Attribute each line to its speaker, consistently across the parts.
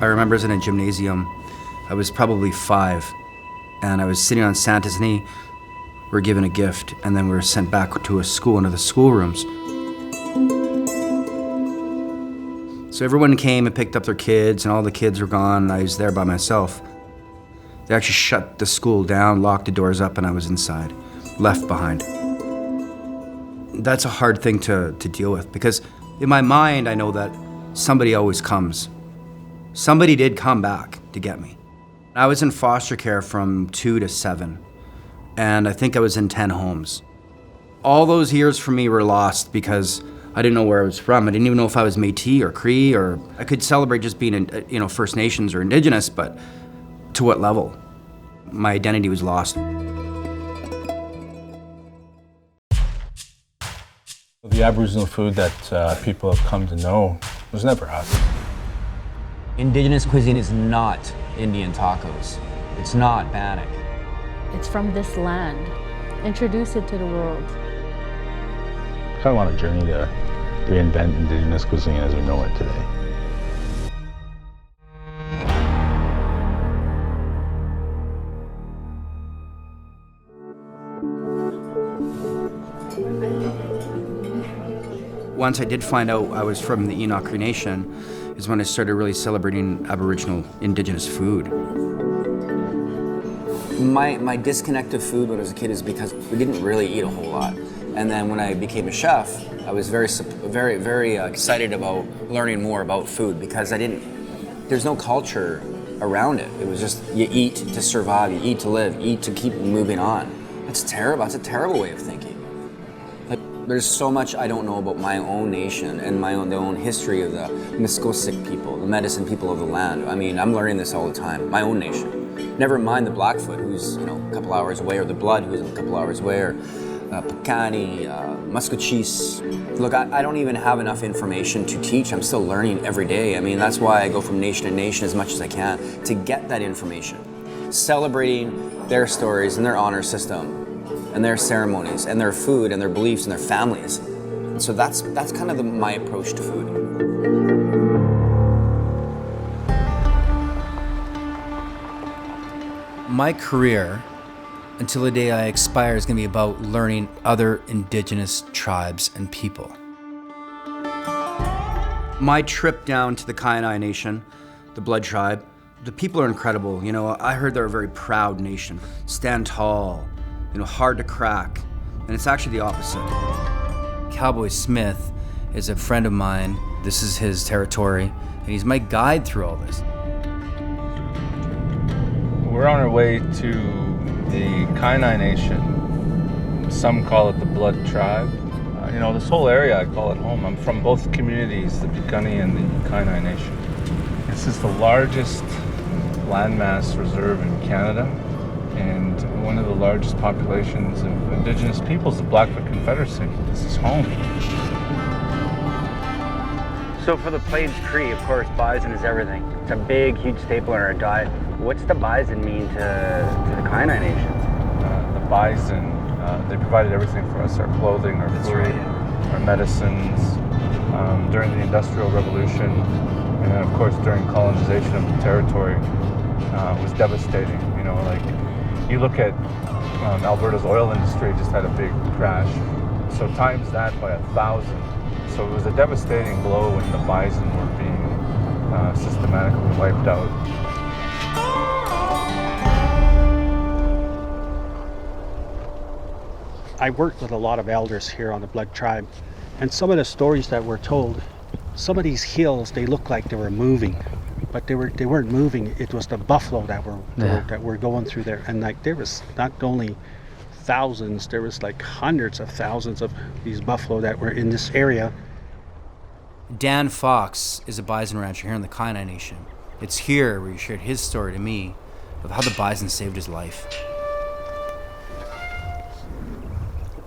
Speaker 1: I remember I was in a gymnasium. I was probably 5, and I was sitting on Santa's knee. We were given a gift, and then we were sent back to a school, into the schoolrooms. So everyone came and picked up their kids, and all the kids were gone, and I was there by myself. They actually shut the school down, locked the doors up, and I was inside, left behind. That's a hard thing to deal with, because in my mind, I know that somebody always comes. Somebody did come back to get me. I was in foster care from 2 to 7, and I think I was in 10 homes. All those years for me were lost because I didn't know where I was from. I didn't even know if I was Métis or Cree, or I could celebrate just being, First Nations or Indigenous, but to what level? My identity was lost.
Speaker 2: The Aboriginal food that people have come to know was never us.
Speaker 1: Indigenous cuisine is not Indian tacos. It's not Bannock.
Speaker 3: It's from this land. Introduce it to the world.
Speaker 2: I kind of want a journey to reinvent Indigenous cuisine as we know it today.
Speaker 1: Once I did find out I was from the Enoch Cree Nation is when I started really celebrating Aboriginal Indigenous food. My disconnect of food when I was a kid is because we didn't really eat a whole lot. And then when I became a chef, I was very excited about learning more about food because there's no culture around it. It was just you eat to survive, you eat to live, eat to keep moving on. That's terrible. That's a terrible way of thinking. There's so much I don't know about my own nation and the own history of the Miskosik people, the medicine people of the land. I mean, I'm learning this all the time, my own nation. Never mind the Blackfoot, who's a couple hours away, or the Blood, who's a couple hours away, or Pakani, Muscogese. Look, I don't even have enough information to teach. I'm still learning every day. I mean, that's why I go from nation to nation as much as I can to get that information. Celebrating their stories and their honor system, and their ceremonies, and their food, and their beliefs, and their families. And so that's kind of my approach to food. My career, until the day I expire, is going to be about learning other Indigenous tribes and people. My trip down to the Kainai Nation, the Blood tribe, the people are incredible. I heard they're a very proud nation. Stand tall, hard to crack, and it's actually the opposite. Cowboy Smith is a friend of mine. This is his territory, and he's my guide through all this.
Speaker 2: We're on our way to the Kainai Nation. Some call it the Blood tribe. This whole area, I call it home. I'm from both communities, the Piikani and the Kainai Nation. This is the largest landmass reserve in Canada, and one of the largest populations of Indigenous peoples, the Blackfoot Confederacy. This is home.
Speaker 4: So for the Plains Cree, of course, bison is everything. It's a big, huge staple in our diet. What's the bison mean to the Kainai Nation?
Speaker 2: The bison, they provided everything for us, our clothing, our food, our medicines, during the Industrial Revolution, and then of course during colonization of the territory. It was devastating, you look at Alberta's oil industry just had a big crash, so times that by 1,000. So it was a devastating blow when the bison were being systematically wiped out.
Speaker 5: I worked with a lot of elders here on the Blood tribe, and some of the stories that were told, some of these hills, they looked like they were moving. But they weren't moving. It was the buffalo that were going through there, and there was not only thousands, there was hundreds of thousands of these buffalo that were in this area.
Speaker 1: Dan Fox is a bison rancher here in the Kainai Nation. It's here where he shared his story to me of how the bison saved his life.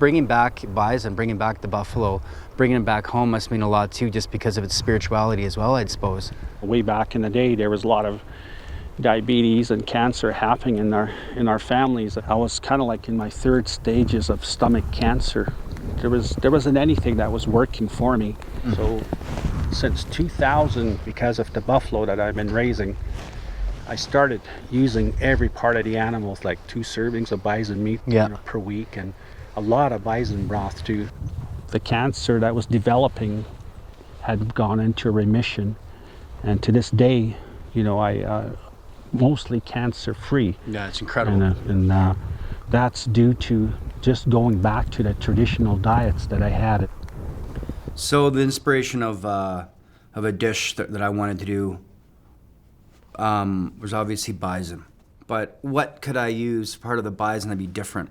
Speaker 1: Bringing back bison, bringing back the buffalo, bringing it back home must mean a lot too, just because of its spirituality as well, I'd suppose.
Speaker 5: Way back in the day, there was a lot of diabetes and cancer happening in our families. I was kind of like in my third stages of stomach cancer. There wasn't anything that was working for me. So since 2000, because of the buffalo that I've been raising, I started using every part of the animals, like 2 servings of bison meat per week, and a lot of bison broth too. The cancer that was developing had gone into remission, and to this day, I mostly cancer free.
Speaker 1: Yeah, it's incredible.
Speaker 5: And that's due to just going back to the traditional diets that I had.
Speaker 1: So the inspiration of a dish that I wanted to do was obviously bison. But what could I use part of the bison that'd be different?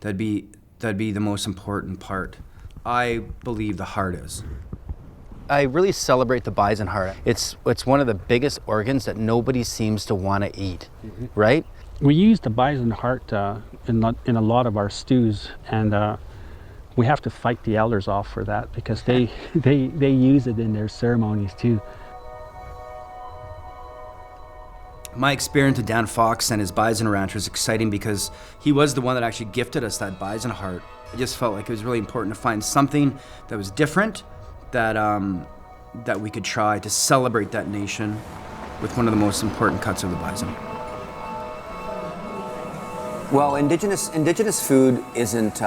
Speaker 1: That'd be the most important part. I believe the heart is. I really celebrate the bison heart. It's one of the biggest organs that nobody seems to want to eat, right?
Speaker 5: We use the bison heart in a lot of our stews, and we have to fight the elders off for that because they use it in their ceremonies too.
Speaker 1: My experience with Dan Fox and his bison ranch was exciting because he was the one that actually gifted us that bison heart. I just felt like it was really important to find something that was different, that we could try to celebrate that nation with one of the most important cuts of the bison. Well, indigenous food isn't,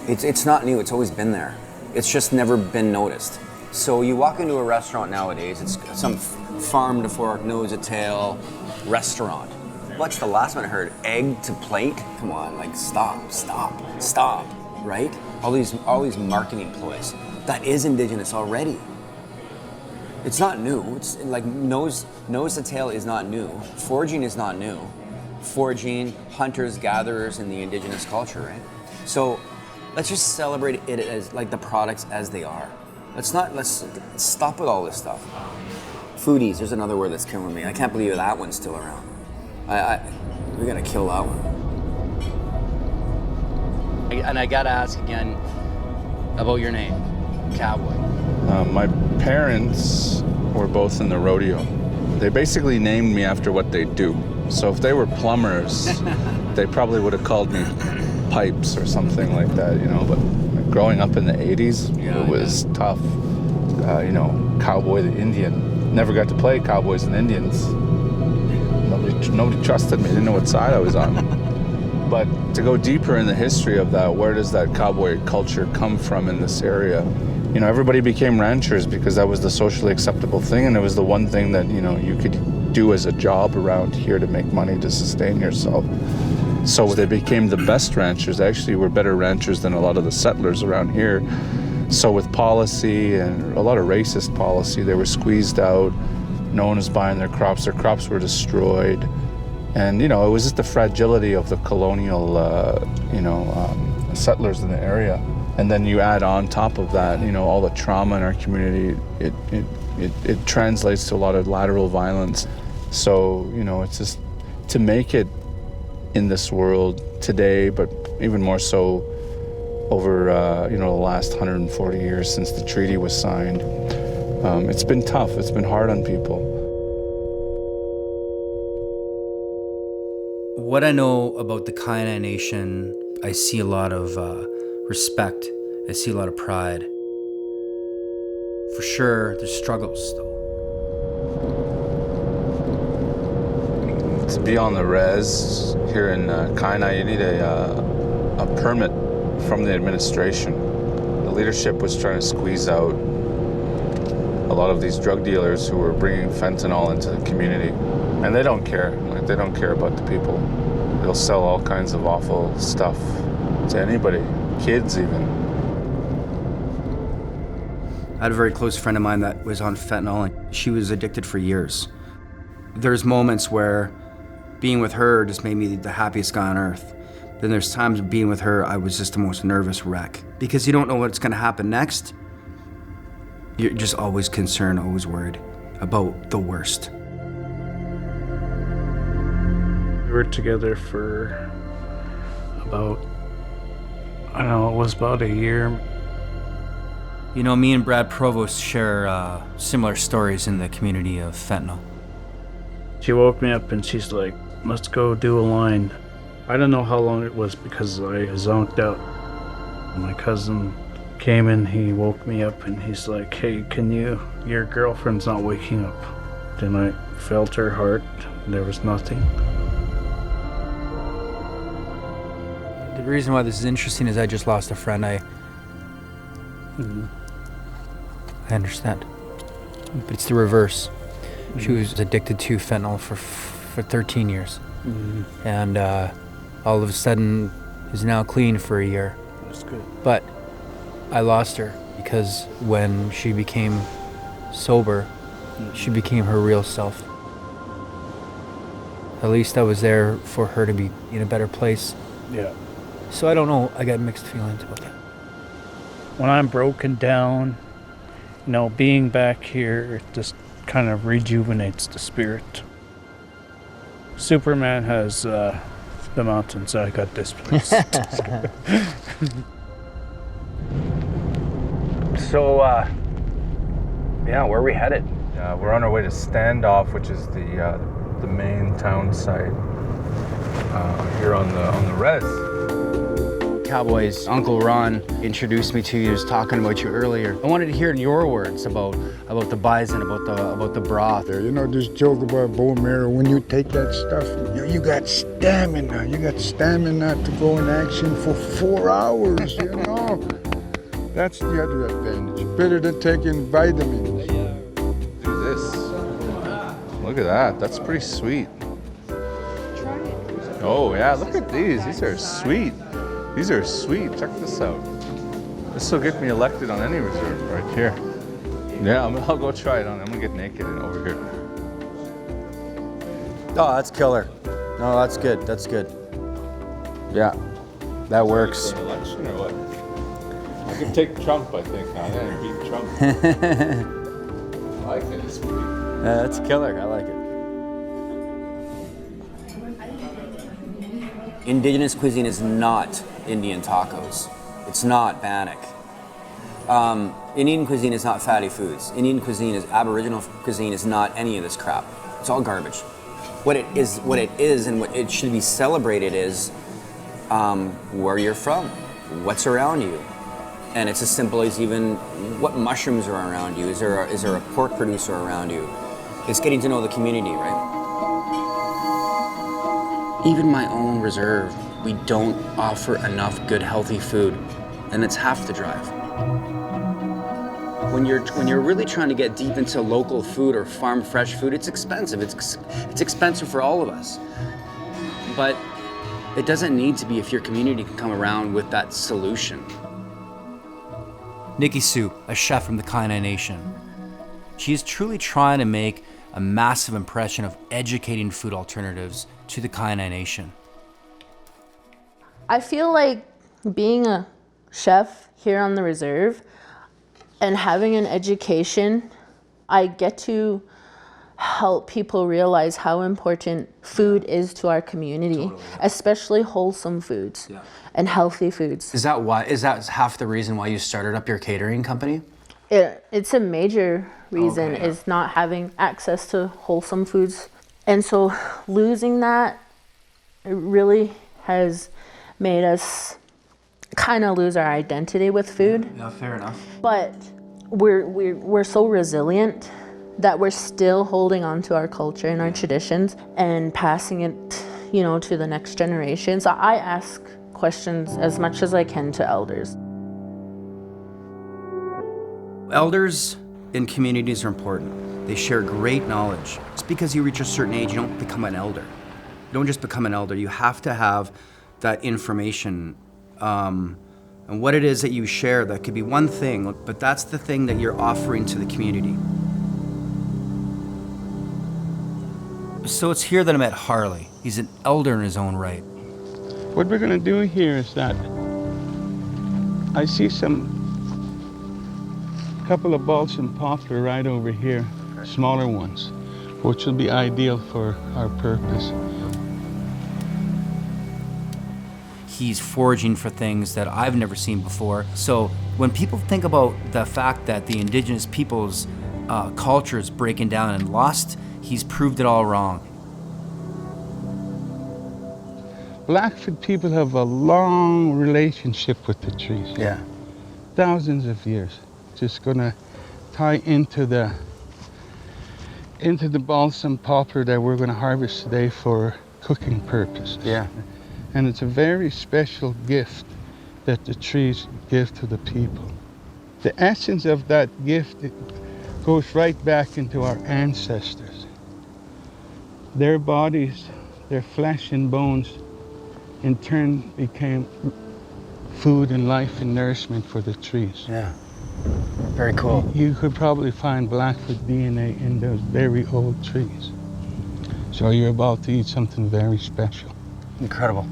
Speaker 1: it's not new, it's always been there. It's just never been noticed. So you walk into a restaurant nowadays, it's some farm to fork, nose to tail restaurant. What's the last one I heard? Egg to plate? Come on, like stop, right? All these marketing ploys. That is indigenous already. It's not new. It's like nose to tail is not new. Foraging is not new. Foraging, hunters, gatherers in the indigenous culture, right? So let's just celebrate it as like the products as they are. Let's stop with all this stuff. Foodies, there's another word that's killing me. I can't believe that one's still around. We gotta kill that one. And I gotta ask again about your name, Cowboy.
Speaker 2: My parents were both in the rodeo. They basically named me after what they do. So if they were plumbers, they probably would have called me Pipes or something like that, But growing up in the 80s, it was tough. Cowboy the Indian. Never got to play Cowboys and Indians. Nobody trusted me. Didn't know what side I was on. But to go deeper in the history of that, where does that cowboy culture come from in this area? Everybody became ranchers because that was the socially acceptable thing, and it was the one thing that, you could do as a job around here to make money to sustain yourself. So they became the best ranchers. They actually were better ranchers than a lot of the settlers around here. So with policy and a lot of racist policy, they were squeezed out. No one was buying their crops. Their crops were destroyed. And, it was just the fragility of the colonial, settlers in the area. And then you add on top of that, all the trauma in our community, it translates to a lot of lateral violence. So, it's just to make it in this world today, but even more so over, the last 140 years since the treaty was signed. It's been tough. It's been hard on people.
Speaker 1: What I know about the Kainai Nation, I see a lot of respect. I see a lot of pride. For sure, there's struggles though.
Speaker 2: To be on the res here in Kainai, you need a permit from the administration. The leadership was trying to squeeze out a lot of these drug dealers who were bringing fentanyl into the community. And they don't care. They don't care about the people. They'll sell all kinds of awful stuff to anybody, kids even.
Speaker 1: I had a very close friend of mine that was on fentanyl, and she was addicted for years. There's moments where being with her just made me the happiest guy on earth. Then there's times being with her, I was just the most nervous wreck. Because you don't know what's gonna happen next. You're just always concerned, always worried about the worst.
Speaker 6: We were together for about, it was about a year.
Speaker 1: Me and Brad Provost share similar stories in the community of fentanyl.
Speaker 6: She woke me up and she's like, let's go do a line. I don't know how long it was because I zonked out. My cousin came in, he woke me up and he's like, hey, your girlfriend's not waking up. Then I felt her heart, there was nothing.
Speaker 1: The reason why this is interesting is I just lost a friend. I understand. But it's the reverse. She was addicted to fentanyl for 13 years. And all of a sudden is now clean for a year.
Speaker 6: That's good.
Speaker 1: But I lost her because when she became sober, she became her real self. At least I was there for her to be in a better place.
Speaker 6: Yeah.
Speaker 1: So I don't know, I got mixed feelings about that.
Speaker 6: When I'm broken down, being back here, it just kind of rejuvenates the spirit. Superman has the mountains, I got this place.
Speaker 4: So, where are we headed?
Speaker 2: We're on our way to Standoff, which is the main town site here on the res.
Speaker 1: Cowboy's Uncle Ron introduced me to you, he was talking about you earlier. I wanted to hear in your words about the bison, about the broth.
Speaker 7: This joke about bone marrow, when you take that stuff, you got stamina. You got stamina to go in action for 4 hours, That's the other advantage. Better than taking vitamins.
Speaker 2: Do this. Look at that. That's pretty sweet. Oh yeah, look at these. These are sweet. These are sweet. Check this out. This will get me elected on any reserve right here. Yeah, I'll go try it on. I'm gonna get naked and over here.
Speaker 1: Oh, that's killer. No, that's good. That's good. Yeah, that works.
Speaker 2: Election or what? I can take Trump, I think. I beat Trump. I like it. It's sweet.
Speaker 1: Yeah, that's killer. I like it. Indigenous cuisine is not Indian tacos. It's not Bannock. Indian cuisine is not fatty foods. Indian cuisine is Aboriginal cuisine is not any of this crap. It's all garbage. What it is, and what it should be celebrated is where you're from, what's around you, and it's as simple as even what mushrooms are around you. Is there a pork producer around you? It's getting to know the community, right? Even my own reserve, we don't offer enough good, healthy food, and it's half the drive. When you're really trying to get deep into local food or farm fresh food, it's expensive. It's expensive for all of us. But it doesn't need to be if your community can come around with that solution. Nikki Sue, a chef from the Kainai Nation. She is truly trying to make a massive impression of educating food alternatives to the Kainai Nation.
Speaker 3: I feel like being a chef here on the reserve and having an education, I get to help people realize how important food is to our community, especially wholesome foods and healthy foods.
Speaker 1: Is that half the reason why you started up your catering company?
Speaker 3: It's a major reason is not having access to wholesome foods. And so losing that, it really has made us kind of lose our identity with food.
Speaker 1: Yeah, fair enough.
Speaker 3: But we're so resilient that we're still holding on to our culture and our traditions and passing it, to the next generation. So I ask questions as much as I can to elders.
Speaker 1: Elders in communities are important. They share great knowledge. It's because you reach a certain age, you don't become an elder. You don't just become an elder. You have to have that information. And what it is that you share, that could be one thing, but that's the thing that you're offering to the community. So it's here that I met Harley. He's an elder in his own right.
Speaker 5: What we're going to do here is that I see couple of balsam poplar right over here, smaller ones, which will be ideal for our purpose.
Speaker 1: He's foraging for things that I've never seen before. So when people think about the fact that the Indigenous people's culture is breaking down and lost, he's proved it all wrong.
Speaker 7: Blackfoot people have a long relationship with the trees.
Speaker 1: Yeah.
Speaker 7: Thousands of years. Just gonna tie into the balsam poplar that we're gonna harvest today for cooking purposes.
Speaker 1: Yeah.
Speaker 7: And it's a very special gift that the trees give to the people. The essence of that gift, it goes right back into our ancestors. Their bodies, their flesh and bones, in turn became food and life and nourishment for the trees.
Speaker 1: Yeah. Very cool.
Speaker 7: You could probably find Blackfoot DNA in those very old trees. So you're about to eat something very special.
Speaker 1: Incredible.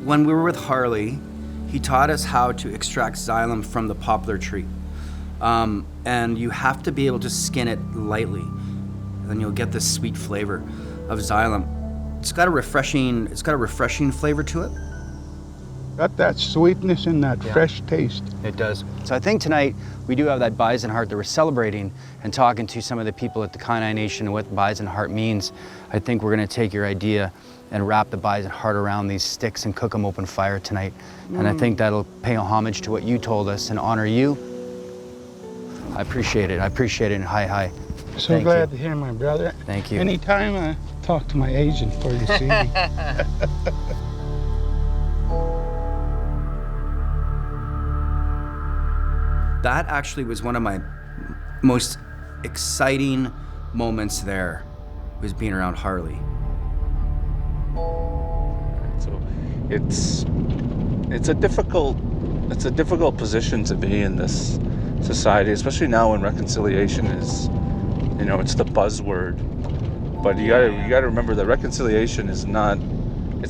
Speaker 1: When we were with Harley, he taught us how to extract xylem from the poplar tree. And you have to be able to skin it lightly. Then you'll get this sweet flavor of xylem. It's got a refreshing flavor to it.
Speaker 7: Got that sweetness and that fresh taste.
Speaker 1: It does. So I think tonight we do have that Bison heart that we're celebrating and talking to some of the people at the Kainai Nation and what Bison heart means. I think we're gonna take your idea and wrap the Bison heart around these sticks and cook them open fire tonight. And I think that'll pay homage to what you told us and honor you. I appreciate it. And hi.
Speaker 7: So
Speaker 1: Thank
Speaker 7: glad
Speaker 1: you.
Speaker 7: to hear, my brother.
Speaker 1: Thank you.
Speaker 7: Anytime I talk to my agent for this evening.
Speaker 1: That actually was one of my most exciting moments there, was being around Harley.
Speaker 2: So it's a difficult position to be in this society, especially now when reconciliation is, it's the buzzword. But you gotta remember that reconciliation is not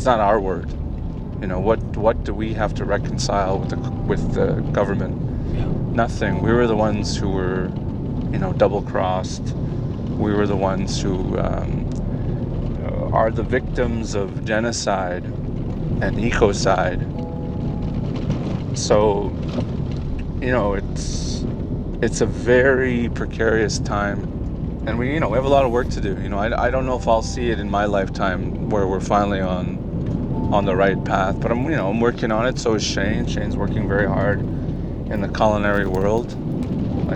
Speaker 2: our word. What do we have to reconcile with the government? Nothing. We were the ones who were, double-crossed. We were the ones who are the victims of genocide and ecocide. So, it's a very precarious time, and we have a lot of work to do. I don't know if I'll see it in my lifetime where we're finally on the right path, but I'm working on it. So is Shane. Shane's working very hard in the culinary world.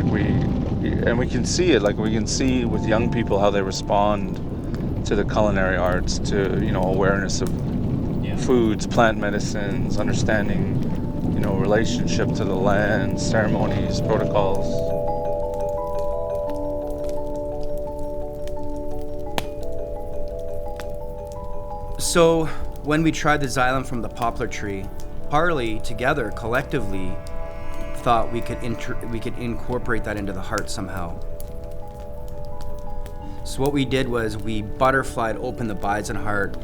Speaker 2: We can see it. We can see with young people how they respond to the culinary arts, to awareness of foods, plant medicines, understanding relationship to the land, ceremonies, protocols.
Speaker 1: So when we tried the xylem from the poplar tree, Harley together collectively thought we could incorporate that into the heart somehow. So what we did was we butterflied open the Bison heart,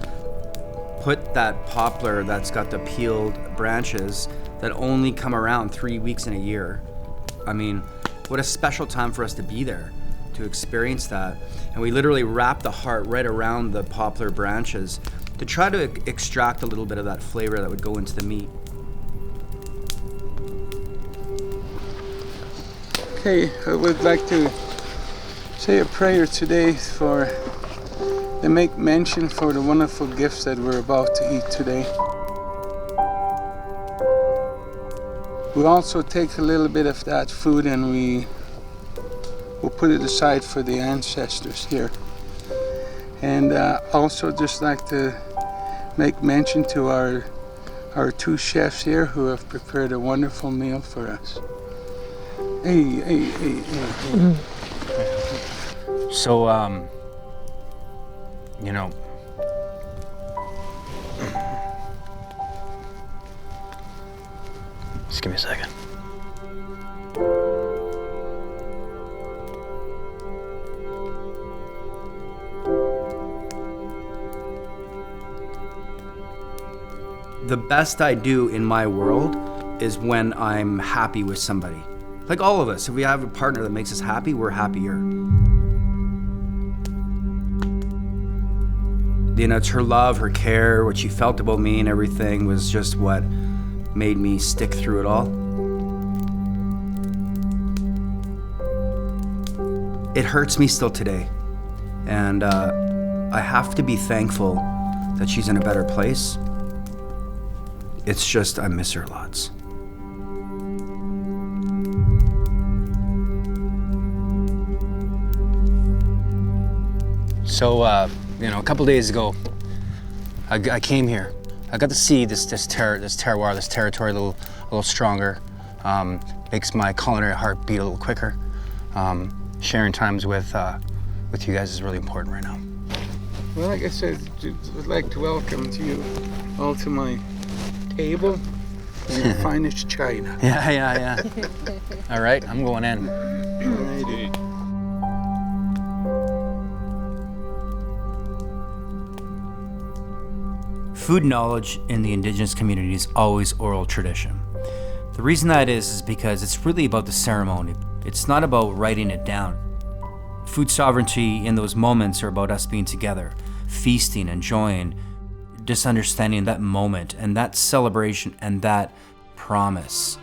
Speaker 1: put that poplar that's got the peeled branches that only come around 3 weeks in a year. I mean, what a special time for us to be there, to experience that. And we literally wrapped the heart right around the poplar branches to try to extract a little bit of that flavor that would go into the meat.
Speaker 7: Okay, I would like to say a prayer today and make mention for the wonderful gifts that we're about to eat today. We also take a little bit of that food and we'll put it aside for the ancestors here. And also just like to make mention to our two chefs here who have prepared a wonderful meal for us. Hey.
Speaker 1: So, just give me a second. The best I do in my world is when I'm happy with somebody. Like all of us, if we have a partner that makes us happy, we're happier. It's her love, her care, what she felt about me and everything was just what made me stick through it all. It hurts me still today. And I have to be thankful that she's in a better place. It's just, I miss her lots. So, a couple days ago, I came here. I got to see this terroir, this territory a little stronger. Makes my culinary heart beat a little quicker. Sharing times with you guys is really important right now.
Speaker 7: Well, like I said, I'd like to welcome you all to my table in the finest china.
Speaker 1: Yeah. All right, I'm going in.
Speaker 7: Alrighty.
Speaker 1: Food knowledge in the Indigenous community is always oral tradition. The reason that is because it's really about the ceremony. It's not about writing it down. Food sovereignty in those moments are about us being together, feasting, enjoying, just understanding that moment and that celebration and that promise.